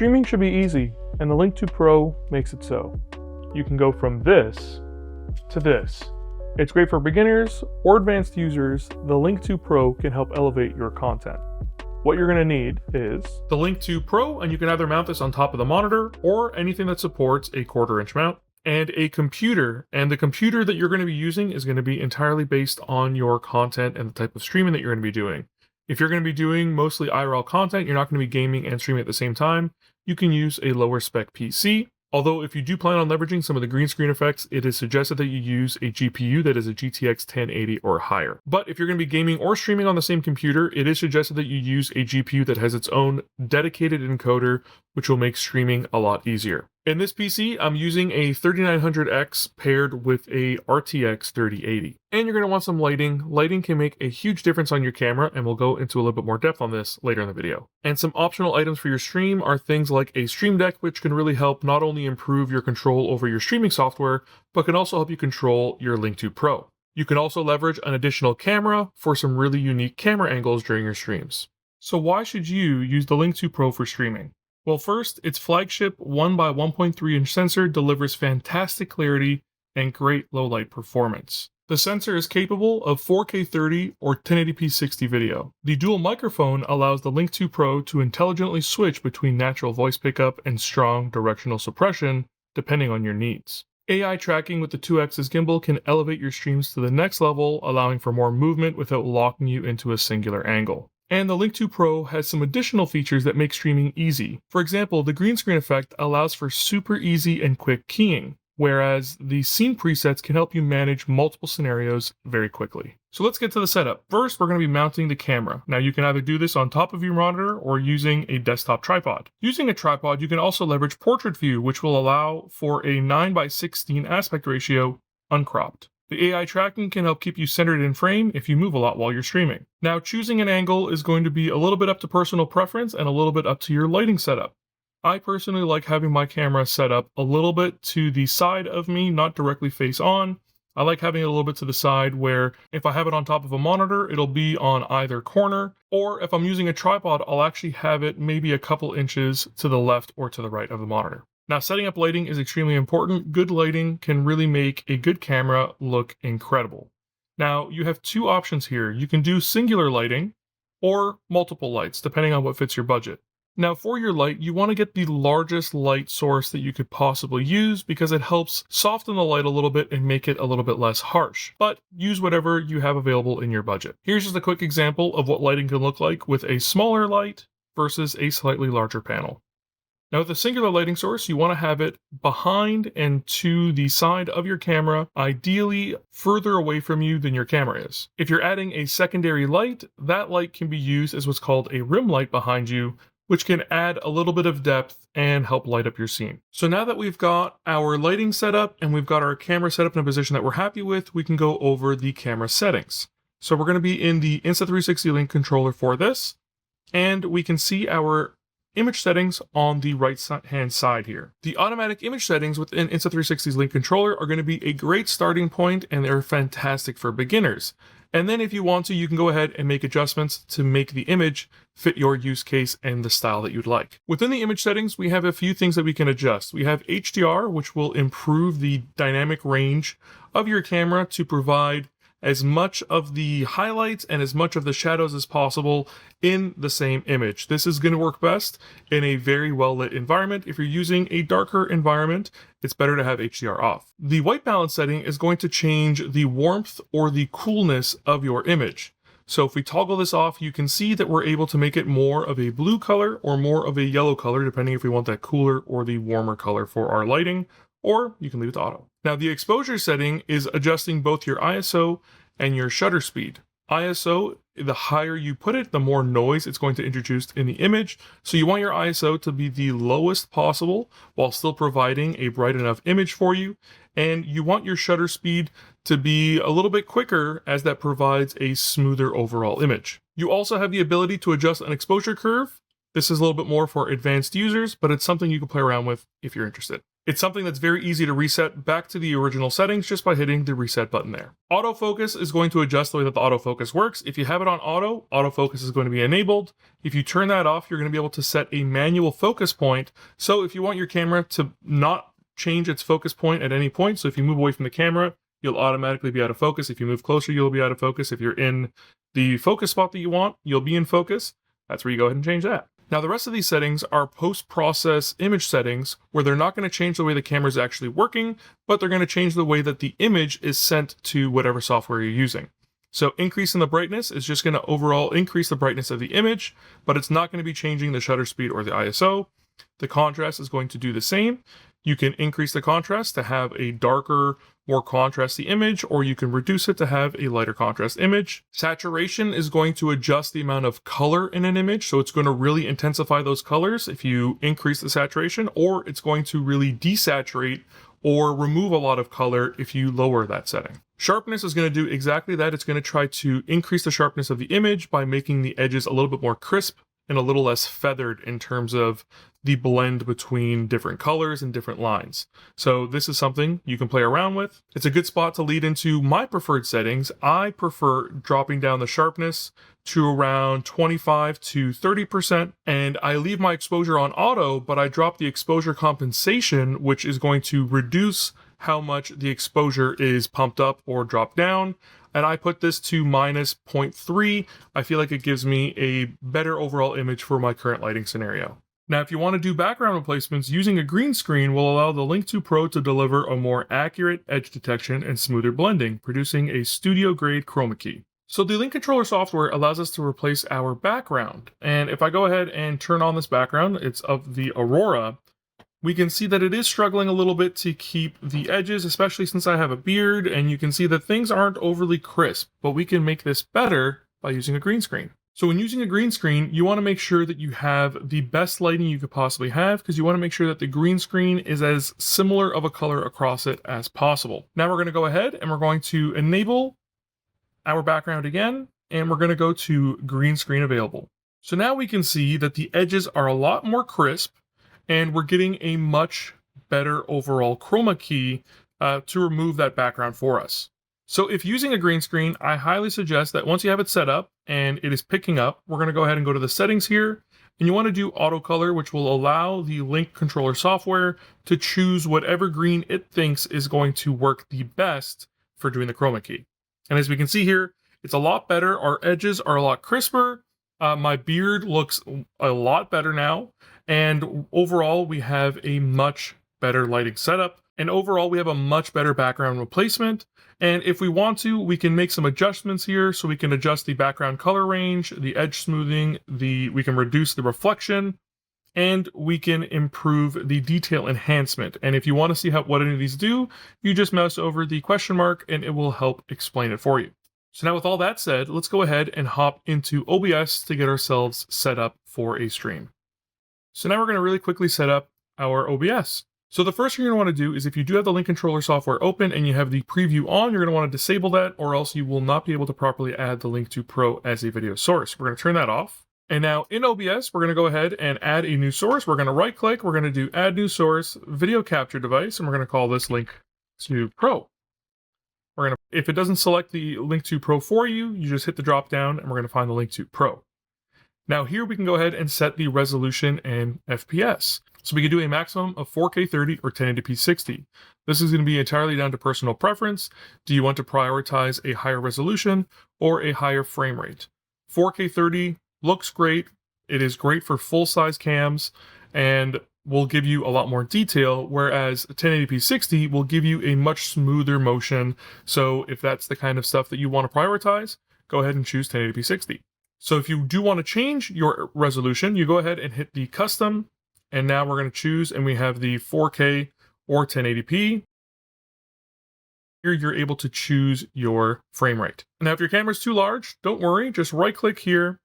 Streaming should be easy, and the Link 2 Pro makes it so. You can go from this to this. It's great for beginners or advanced users. The Link 2 Pro can help elevate your content. What you're going to need is the Link 2 Pro, and you can either mount this on top of the monitor or anything that supports a 1/4-inch mount, and a computer. And the computer that you're going to be using is going to be entirely based on your content and the type of streaming that you're going to be doing. If you're going to be doing mostly IRL content, you're not going to be gaming and streaming at the same time, you can use a lower spec PC. Although if you do plan on leveraging some of the green screen effects, it is suggested that you use a GPU that is a GTX 1080 or higher. But if you're going to be gaming or streaming on the same computer, it is suggested that you use a GPU that has its own dedicated encoder, which will make streaming a lot easier. In this PC, I'm using a 3900X paired with a RTX 3080. And you're going to want some lighting. Lighting can make a huge difference on your camera, and we'll go into a little bit more depth on this later in the video. And some optional items for your stream are things like a Stream Deck, which can really help not only improve your control over your streaming software, but can also help you control your Link 2 Pro. You can also leverage an additional camera for some really unique camera angles during your streams. So why should you use the Link 2 Pro for streaming? Well, first, its flagship 1x1.3-inch sensor delivers fantastic clarity and great low-light performance. The sensor is capable of 4K 30 or 1080p 60 video. The dual microphone allows the Link 2 Pro to intelligently switch between natural voice pickup and strong directional suppression, depending on your needs. AI tracking with the 2-axis gimbal can elevate your streams to the next level, allowing for more movement without locking you into a singular angle. And the Link 2 Pro has some additional features that make streaming easy. For example, the green screen effect allows for super easy and quick keying, whereas the scene presets can help you manage multiple scenarios very quickly. So let's get to the setup. First, we're going to be mounting the camera. Now you can either do this on top of your monitor or using a desktop tripod. Using a tripod, you can also leverage portrait view, which will allow for a 9:16 aspect ratio uncropped. The AI tracking can help keep you centered in frame if you move a lot while you're streaming. Now, choosing an angle is going to be a little bit up to personal preference and a little bit up to your lighting setup. I personally like having my camera set up a little bit to the side of me, not directly face on. I like having it a little bit to the side where if I have it on top of a monitor, it'll be on either corner, or if I'm using a tripod, I'll actually have it maybe a couple inches to the left or to the right of the monitor. Now, setting up lighting is extremely important. Good lighting can really make a good camera look incredible. Now, you have two options here. You can do singular lighting or multiple lights, depending on what fits your budget. Now, for your light, you want to get the largest light source that you could possibly use because it helps soften the light a little bit and make it a little bit less harsh. But use whatever you have available in your budget. Here's just a quick example of what lighting can look like with a smaller light versus a slightly larger panel. Now with a singular lighting source, you want to have it behind and to the side of your camera, ideally further away from you than your camera is. If you're adding a secondary light, that light can be used as what's called a rim light behind you, which can add a little bit of depth and help light up your scene. So now that we've got our lighting set up and we've got our camera set up in a position that we're happy with, we can go over the camera settings. So we're going to be in the Insta360 Link controller for this, and we can see our image settings on the right hand side here. The automatic image settings within Insta360's Link controller are going to be a great starting point, and they're fantastic for beginners. And then if you want to, you can go ahead and make adjustments to make the image fit your use case and the style that you'd like. Within the image settings, we have a few things that we can adjust. We have HDR, which will improve the dynamic range of your camera to provide as much of the highlights and as much of the shadows as possible in the same image. This is going to work best in a very well lit environment. If you're using a darker environment, it's better to have HDR off. The white balance setting is going to change the warmth or the coolness of your image. So if we toggle this off, you can see that we're able to make it more of a blue color or more of a yellow color, depending if we want that cooler or the warmer color for our lighting, or you can leave it to auto. Now the exposure setting is adjusting both your ISO and your shutter speed. ISO, the higher you put it, the more noise it's going to introduce in the image. So you want your ISO to be the lowest possible while still providing a bright enough image for you. And you want your shutter speed to be a little bit quicker, as that provides a smoother overall image. You also have the ability to adjust an exposure curve. This is a little bit more for advanced users, but it's something you can play around with if you're interested. It's something that's very easy to reset back to the original settings just by hitting the reset button there. Autofocus is going to adjust the way that the autofocus works. If you have it on auto, autofocus is going to be enabled. If you turn that off, you're going to be able to set a manual focus point. So if you want your camera to not change its focus point at any point, so if you move away from the camera, you'll automatically be out of focus. If you move closer, you'll be out of focus. If you're in the focus spot that you want, you'll be in focus. That's where you go ahead and change that. Now, the rest of these settings are post-process image settings where they're not going to change the way the camera is actually working, but they're going to change the way that the image is sent to whatever software you're using. So increasing the brightness is just going to overall increase the brightness of the image, but it's not going to be changing the shutter speed or the ISO. The contrast is going to do the same. You can increase the contrast to have a darker, more contrasty image, or you can reduce it to have a lighter contrast image. Saturation is going to adjust the amount of color in an image, so it's going to really intensify those colors if you increase the saturation, or it's going to really desaturate or remove a lot of color if you lower that setting. Sharpness is going to do exactly that. It's going to try to increase the sharpness of the image by making the edges a little bit more crisp and a little less feathered in terms of the blend between different colors and different lines. So this is something you can play around with. It's a good spot to lead into my preferred settings. I prefer dropping down the sharpness to around 25 to 30%, and I leave my exposure on auto, but I drop the exposure compensation, which is going to reduce how much the exposure is pumped up or dropped down. And I put this to minus 0.3. I feel like it gives me a better overall image for my current lighting scenario. Now, if you want to do background replacements, using a green screen will allow the Link 2 Pro to deliver a more accurate edge detection and smoother blending, producing a studio-grade chroma key. So the Link controller software allows us to replace our background. And if I go ahead and turn on this background, it's of the Aurora, we can see that it is struggling a little bit to keep the edges, especially since I have a beard, and you can see that things aren't overly crisp, but we can make this better by using a green screen. So when using a green screen, you want to make sure that you have the best lighting you could possibly have, because you want to make sure that the green screen is as similar of a color across it as possible. Now we're going to go ahead and we're going to enable our background again, and we're going to go to green screen available. So now we can see that the edges are a lot more crisp, and we're getting a much better overall chroma key to remove that background for us. So if using a green screen, I highly suggest that once you have it set up and it is picking up, we're going to go ahead and go to the settings here, and you want to do auto color, which will allow the Link controller software to choose whatever green it thinks is going to work the best for doing the chroma key. And as we can see here, it's a lot better. Our edges are a lot crisper. My beard looks a lot better now. And overall, we have a much better lighting setup. And overall, we have a much better background replacement. And if we want to, we can make some adjustments here. So we can adjust the background color range, the edge smoothing, we can reduce the reflection, and we can improve the detail enhancement. And if you want to see what any of these do, you just mouse over the question mark and it will help explain it for you. So now with all that said, let's go ahead and hop into OBS to get ourselves set up for a stream. So now we're going to really quickly set up our OBS. So the first thing you're going to want to do is, if you do have the Link controller software open and you have the preview on, you're going to want to disable that, or else you will not be able to properly add the Link 2 Pro as a video source. We're going to turn that off. And now in OBS, we're going to go ahead and add a new source. We're going to right click, we're going to do add new source, video capture device, and we're going to call this Link 2 Pro. If it doesn't select the Link 2 Pro for you, you just hit the drop down and we're going to find the Link 2 Pro. Now here we can go ahead and set the resolution and FPS. So we can do a maximum of 4K 30 or 1080p 60. This is going to be entirely down to personal preference. Do you want to prioritize a higher resolution or a higher frame rate? 4K 30 looks great. It is great for full-size cams and will give you a lot more detail, whereas 1080p 60 will give you a much smoother motion. So if that's the kind of stuff that you want to prioritize, go ahead and choose 1080p 60. So if you do want to change your resolution, you go ahead and hit the custom, and now we're going to choose, and we have the 4K or 1080p. Here you're able to choose your frame rate. Now if your camera's too large, don't worry, just right click here,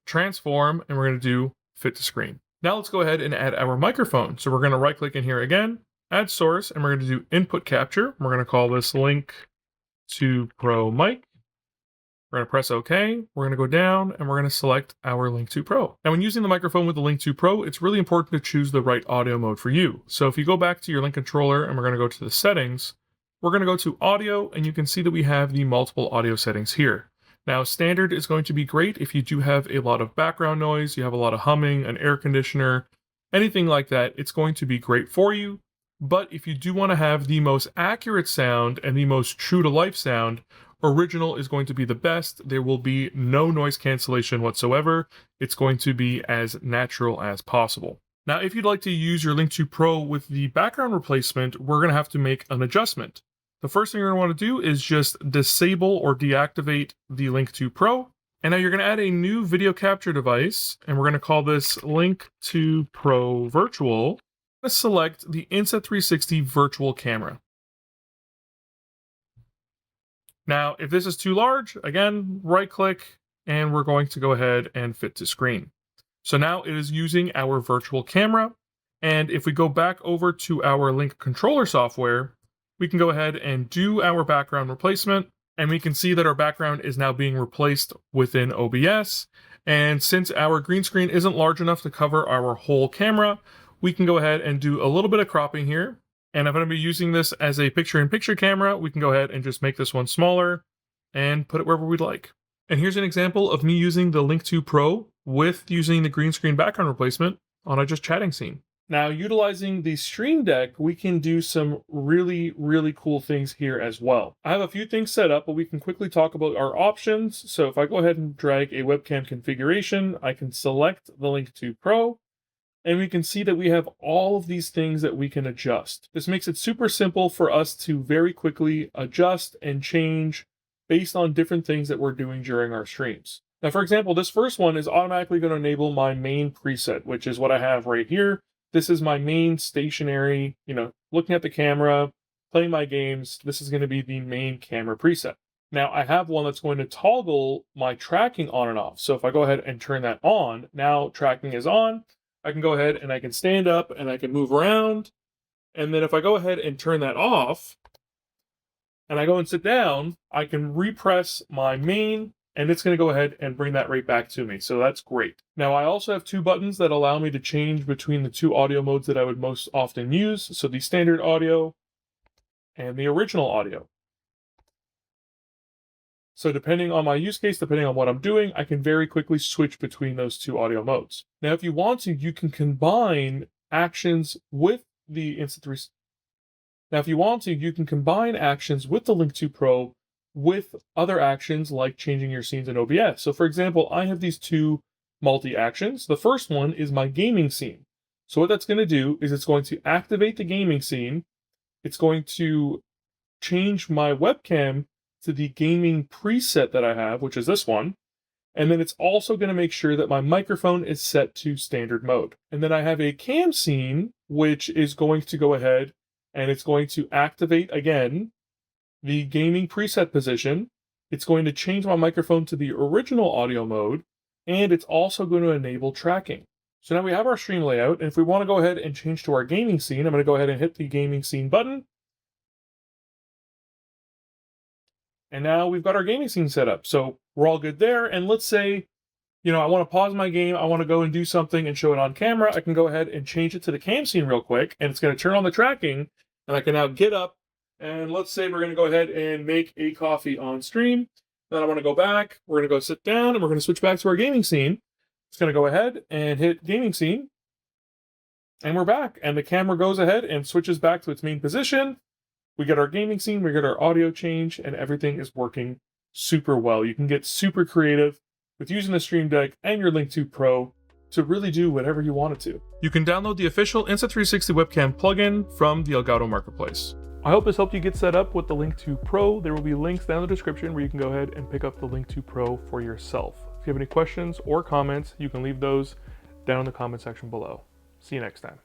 transform, and we're going to do fit to screen. Now let's go ahead and add our microphone. So we're going to right click in here again, add source, and we're going to do input capture. We're going to call this Link 2 Pro mic. We're going to press OK. We're going to go down and we're going to select our Link 2 Pro. Now, when using the microphone with the Link 2 Pro, it's really important to choose the right audio mode for you. So if you go back to your Link controller and we're going to go to the settings, we're going to go to audio, and you can see that we have the multiple audio settings here. Now, standard is going to be great if you do have a lot of background noise, you have a lot of humming, an air conditioner, anything like that, it's going to be great for you. But if you do want to have the most accurate sound and the most true to life sound, original is going to be the best. There will be no noise cancellation whatsoever. It's going to be as natural as possible. Now, if you'd like to use your Link 2 Pro with the background replacement, we're going to have to make an adjustment. The first thing you're going to want to do is just disable or deactivate the Link 2 Pro. And now you're going to add a new video capture device, and we're going to call this Link 2 Pro Virtual. Let's select the Insta360 Virtual Camera. Now, if this is too large, again, right click, and we're going to go ahead and fit to screen. So now it is using our virtual camera. And if we go back over to our Link controller software, we can go ahead and do our background replacement, and we can see that our background is now being replaced within OBS. And since our green screen isn't large enough to cover our whole camera, we can go ahead and do a little bit of cropping here. And if I'm going to be using this as a picture-in-picture camera, we can go ahead and just make this one smaller and put it wherever we'd like. And here's an example of me using the Link 2 Pro with using the green screen background replacement on a just chatting scene. Now, utilizing the Stream Deck, we can do some really, really cool things here as well. I have a few things set up, but we can quickly talk about our options. So if I go ahead and drag a webcam configuration, I can select the Link 2 Pro, and we can see that we have all of these things that we can adjust. This makes it super simple for us to very quickly adjust and change based on different things that we're doing during our streams. Now, for example, this first one is automatically going to enable my main preset, which is what I have right here. This is my main stationary, looking at the camera, playing my games. This is going to be the main camera preset. Now, I have one that's going to toggle my tracking on and off. So if I go ahead and turn that on, now tracking is on. I can go ahead and I can stand up and I can move around. And then if I go ahead and turn that off and I go and sit down, I can repress my main, and it's going to go ahead and bring that right back to me. So that's great. Now, I also have two buttons that allow me to change between the two audio modes that I would most often use. So the standard audio and the original audio. So depending on my use case, depending on what I'm doing, I can very quickly switch between those two audio modes. Now, if you want to, you can combine actions with the Insta360. Now, if you want to, you can combine actions with the Link 2 Pro with other actions like changing your scenes in OBS. So for example, I have these two multi-actions. The first one is my gaming scene. So what that's going to do is it's going to activate the gaming scene. It's going to change my webcam to the gaming preset that I have, which is this one. And then it's also going to make sure that my microphone is set to standard mode. And then I have a cam scene, which is going to go ahead and it's going to activate again the gaming preset position. It's going to change my microphone to the original audio mode, and it's also going to enable tracking. So now we have our stream layout, and if we want to go ahead and change to our gaming scene, I'm going to go ahead and hit the gaming scene button. And now we've got our gaming scene set up. So we're all good there. And let's say, I want to pause my game, I want to go and do something and show it on camera. I can go ahead and change it to the cam scene real quick, and it's going to turn on the tracking, and I can now get up. And let's say we're going to go ahead and make a coffee on stream. Then I want to go back. We're going to go sit down and we're going to switch back to our gaming scene. It's going to go ahead and hit gaming scene. And we're back. And the camera goes ahead and switches back to its main position. We get our gaming scene, we get our audio change, and everything is working super well. You can get super creative with using the Stream Deck and your Link 2 Pro to really do whatever you want it to. You can download the official Insta360 webcam plugin from the Elgato Marketplace. I hope this helped you get set up with the Link 2 Pro. There will be links down in the description where you can go ahead and pick up the Link 2 Pro for yourself. If you have any questions or comments, you can leave those down in the comment section below. See you next time.